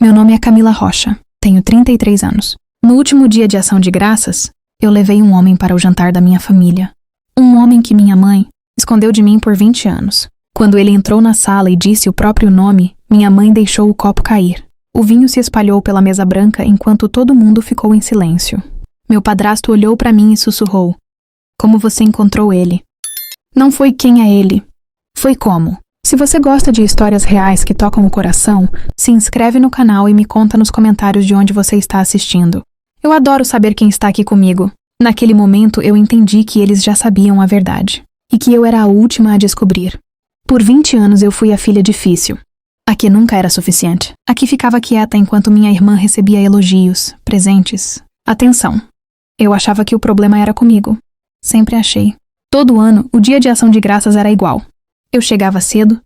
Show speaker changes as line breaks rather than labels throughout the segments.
Meu nome é Camila Rocha, tenho 33 anos. No último dia de ação de graças, eu levei um homem para o jantar da minha família. Um homem que minha mãe escondeu de mim por 20 anos. Quando ele entrou na sala e disse o próprio nome, minha mãe deixou o copo cair. O vinho se espalhou pela mesa branca enquanto todo mundo ficou em silêncio. Meu padrasto olhou para mim e sussurrou: "Como você encontrou ele?" Não foi quem é ele, foi como. Se você gosta de histórias reais que tocam o coração, se inscreve no canal e me conta nos comentários de onde você está assistindo. Eu adoro saber quem está aqui comigo. Naquele momento eu entendi que eles já sabiam a verdade, e que eu era a última a descobrir. Por 20 anos eu fui a filha difícil. A que nunca era suficiente. A que ficava quieta enquanto minha irmã recebia elogios, presentes, atenção. Eu achava que o problema era comigo. Sempre achei. Todo ano, o dia de ação de graças era igual. Eu chegava cedo,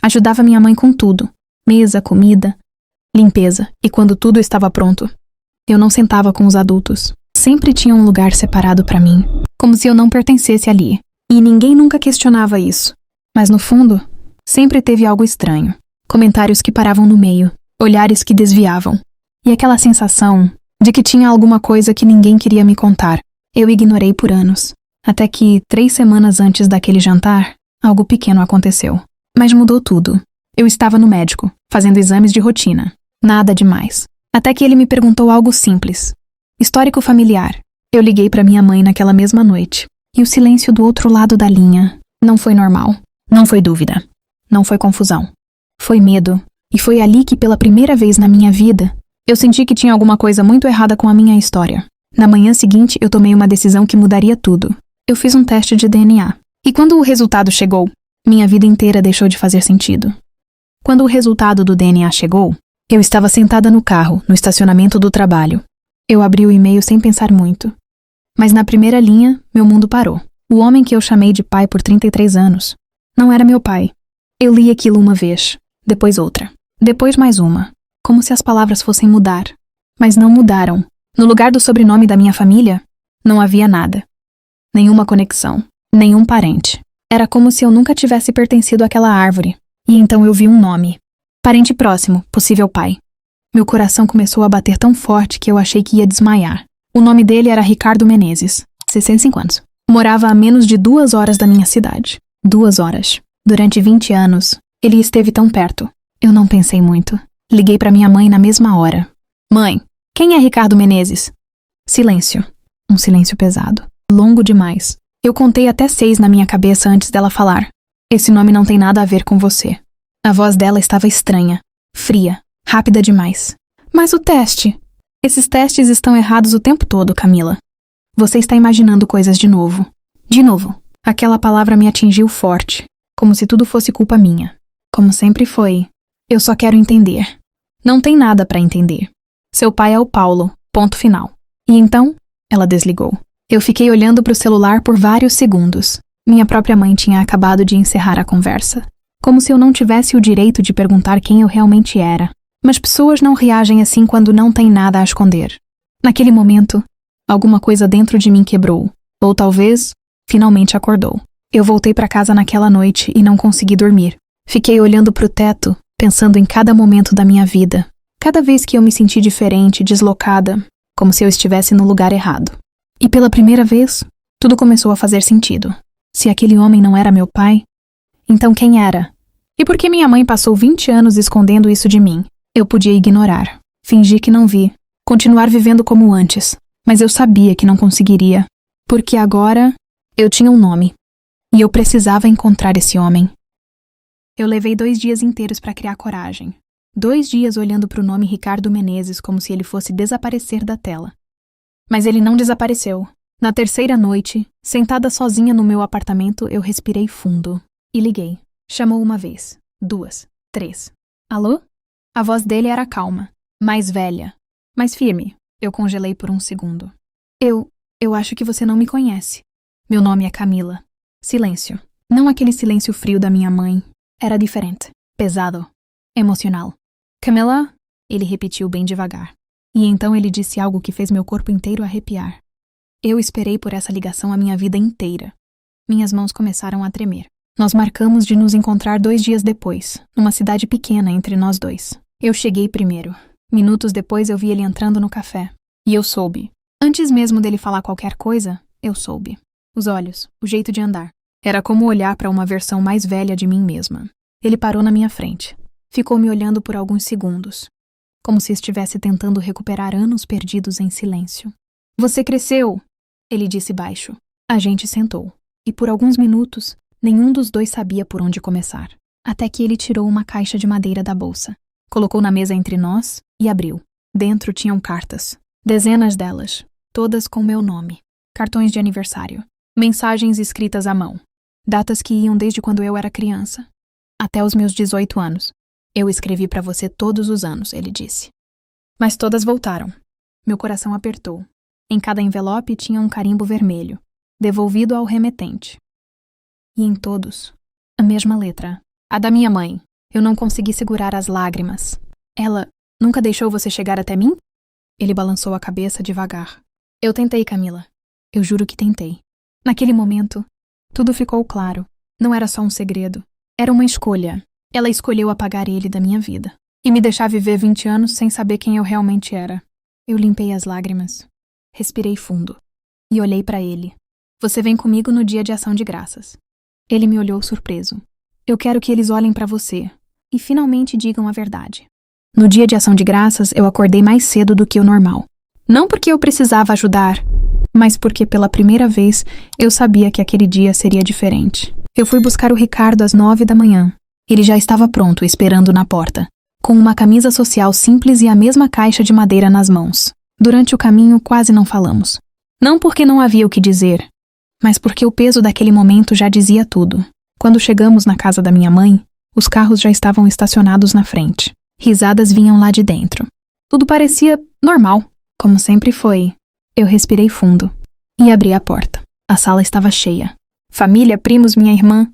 ajudava minha mãe com tudo. Mesa, comida, limpeza. E quando tudo estava pronto, eu não sentava com os adultos. Sempre tinha um lugar separado para mim, como se eu não pertencesse ali. E ninguém nunca questionava isso. Mas no fundo, sempre teve algo estranho. Comentários que paravam no meio, olhares que desviavam. E aquela sensação de que tinha alguma coisa que ninguém queria me contar. Eu ignorei por anos. Até que, 3 semanas antes daquele jantar, algo pequeno aconteceu. Mas mudou tudo. Eu estava no médico, fazendo exames de rotina. Nada demais. Até que ele me perguntou algo simples. Histórico familiar. Eu liguei para minha mãe naquela mesma noite. E o silêncio do outro lado da linha não foi normal. Não foi dúvida. Não foi confusão. Foi medo. E foi ali que, pela primeira vez na minha vida, eu senti que tinha alguma coisa muito errada com a minha história. Na manhã seguinte, eu tomei uma decisão que mudaria tudo. Eu fiz um teste de DNA. E quando o resultado chegou, minha vida inteira deixou de fazer sentido. Quando o resultado do DNA chegou, eu estava sentada no carro, no estacionamento do trabalho. Eu abri o e-mail sem pensar muito. Mas na primeira linha, meu mundo parou. O homem que eu chamei de pai por 33 anos não era meu pai. Eu li aquilo uma vez, depois outra, depois mais uma, como se as palavras fossem mudar. Mas não mudaram. No lugar do sobrenome da minha família, não havia nada. Nenhuma conexão, nenhum parente. Era como se eu nunca tivesse pertencido àquela árvore. E então eu vi um nome. Parente próximo, possível pai. Meu coração começou a bater tão forte que eu achei que ia desmaiar. O nome dele era Ricardo Menezes, 65 anos. Morava a menos de 2 horas da minha cidade. 2 horas. Durante 20 anos, ele esteve tão perto. Eu não pensei muito. Liguei para minha mãe na mesma hora. Mãe, quem é Ricardo Menezes? Silêncio. Um silêncio pesado. Longo demais. Eu contei até 6 na minha cabeça antes dela falar. Esse nome não tem nada a ver com você. A voz dela estava estranha, fria, rápida demais. Mas o teste? Esses testes estão errados o tempo todo, Camila. Você está imaginando coisas de novo. De novo. Aquela palavra me atingiu forte, como se tudo fosse culpa minha. Como sempre foi. Eu só quero entender. Não tem nada para entender. Seu pai é o Paulo, ponto final. E então, ela desligou. Eu fiquei olhando para o celular por vários segundos. Minha própria mãe tinha acabado de encerrar a conversa. Como se eu não tivesse o direito de perguntar quem eu realmente era. Mas pessoas não reagem assim quando não têm nada a esconder. Naquele momento, alguma coisa dentro de mim quebrou. Ou talvez, finalmente acordou. Eu voltei para casa naquela noite e não consegui dormir. Fiquei olhando para o teto, pensando em cada momento da minha vida. Cada vez que eu me senti diferente, deslocada, como se eu estivesse no lugar errado. E pela primeira vez, tudo começou a fazer sentido. Se aquele homem não era meu pai, então quem era? E por que minha mãe passou 20 anos escondendo isso de mim? Eu podia ignorar, fingir que não vi, continuar vivendo como antes, mas eu sabia que não conseguiria, porque agora eu tinha um nome, e eu precisava encontrar esse homem. Eu levei 2 dias inteiros para criar coragem. 2 dias olhando para o nome Ricardo Menezes como se ele fosse desaparecer da tela. Mas ele não desapareceu. Na 3ª noite, sentada sozinha no meu apartamento, eu respirei fundo e liguei. Chamou 1 vez, 2, 3. Alô? A voz dele era calma, mais velha, mais firme. Eu congelei por 1 segundo. Eu acho que você não me conhece. Meu nome é Camila. Silêncio. Não aquele silêncio frio da minha mãe. Era diferente, pesado, emocional. Camila? Ele repetiu bem devagar. E então ele disse algo que fez meu corpo inteiro arrepiar. Eu esperei por essa ligação a minha vida inteira. Minhas mãos começaram a tremer. Nós marcamos de nos encontrar 2 dias depois, numa cidade pequena entre nós dois. Eu cheguei primeiro. Minutos depois eu vi ele entrando no café. E eu soube. Antes mesmo dele falar qualquer coisa, eu soube. Os olhos, o jeito de andar. Era como olhar para uma versão mais velha de mim mesma. Ele parou na minha frente. Ficou me olhando por alguns segundos, como se estivesse tentando recuperar anos perdidos em silêncio. Você cresceu, ele disse baixo. A gente sentou. E por alguns minutos, nenhum dos dois sabia por onde começar. Até que ele tirou uma caixa de madeira da bolsa, colocou na mesa entre nós e abriu. Dentro tinham cartas. Dezenas delas, todas com meu nome. Cartões de aniversário. Mensagens escritas à mão. Datas que iam desde quando eu era criança, até os meus 18 anos. Eu escrevi para você todos os anos, ele disse. Mas todas voltaram. Meu coração apertou. Em cada envelope tinha um carimbo vermelho, devolvido ao remetente. E em todos, a mesma letra. A da minha mãe. Eu não consegui segurar as lágrimas. Ela nunca deixou você chegar até mim? Ele balançou a cabeça devagar. Eu tentei, Camila. Eu juro que tentei. Naquele momento, tudo ficou claro. Não era só um segredo. Era uma escolha. Ela escolheu apagar ele da minha vida. E me deixar viver 20 anos sem saber quem eu realmente era. Eu limpei as lágrimas. Respirei fundo. E olhei para ele. Você vem comigo no dia de ação de graças. Ele me olhou surpreso. Eu quero que eles olhem para você. E finalmente digam a verdade. No dia de ação de graças, eu acordei mais cedo do que o normal. Não porque eu precisava ajudar, mas porque pela primeira vez eu sabia que aquele dia seria diferente. Eu fui buscar o Ricardo às 9 da manhã. Ele já estava pronto, esperando na porta, com uma camisa social simples e a mesma caixa de madeira nas mãos. Durante o caminho, quase não falamos. Não porque não havia o que dizer, mas porque o peso daquele momento já dizia tudo. Quando chegamos na casa da minha mãe, os carros já estavam estacionados na frente. Risadas vinham lá de dentro. Tudo parecia normal, como sempre foi. Eu respirei fundo e abri a porta. A sala estava cheia. Família, primos, minha irmã,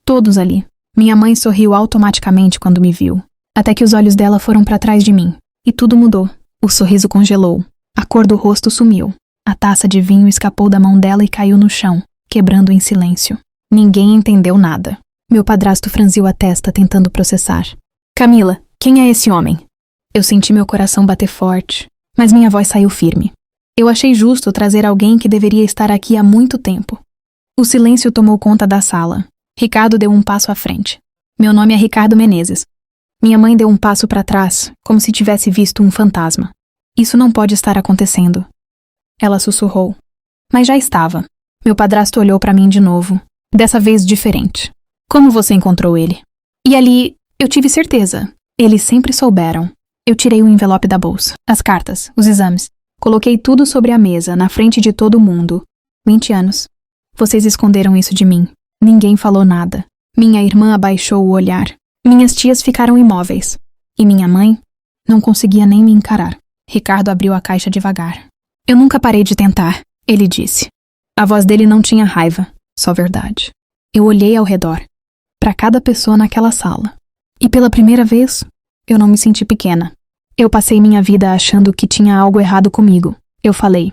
todos ali. Minha mãe sorriu automaticamente quando me viu, até que os olhos dela foram para trás de mim. E tudo mudou. O sorriso congelou. A cor do rosto sumiu. A taça de vinho escapou da mão dela e caiu no chão, quebrando em silêncio. Ninguém entendeu nada. Meu padrasto franziu a testa, tentando processar. Camila, quem é esse homem? Eu senti meu coração bater forte, mas minha voz saiu firme. Eu achei justo trazer alguém que deveria estar aqui há muito tempo. O silêncio tomou conta da sala. Ricardo deu um passo à frente. Meu nome é Ricardo Menezes. Minha mãe deu um passo para trás, como se tivesse visto um fantasma. Isso não pode estar acontecendo. Ela sussurrou. Mas já estava. Meu padrasto olhou para mim de novo, dessa vez diferente. Como você encontrou ele? E ali, eu tive certeza. Eles sempre souberam. Eu tirei o envelope da bolsa, as cartas, os exames. Coloquei tudo sobre a mesa, na frente de todo mundo. 20 anos. Vocês esconderam isso de mim. Ninguém falou nada. Minha irmã abaixou o olhar. Minhas tias ficaram imóveis. E minha mãe não conseguia nem me encarar. Ricardo abriu a caixa devagar. Eu nunca parei de tentar, ele disse. A voz dele não tinha raiva, só verdade. Eu olhei ao redor, para cada pessoa naquela sala. E pela primeira vez, eu não me senti pequena. Eu passei minha vida achando que tinha algo errado comigo. Eu falei.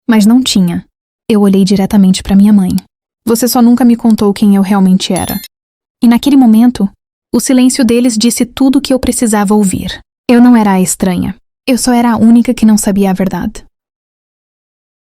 Mas não tinha. Eu olhei diretamente para minha mãe. Você só nunca me contou quem eu realmente era. E naquele momento, o silêncio deles disse tudo o que eu precisava ouvir. Eu não era a estranha. Eu só era a única que não sabia a verdade.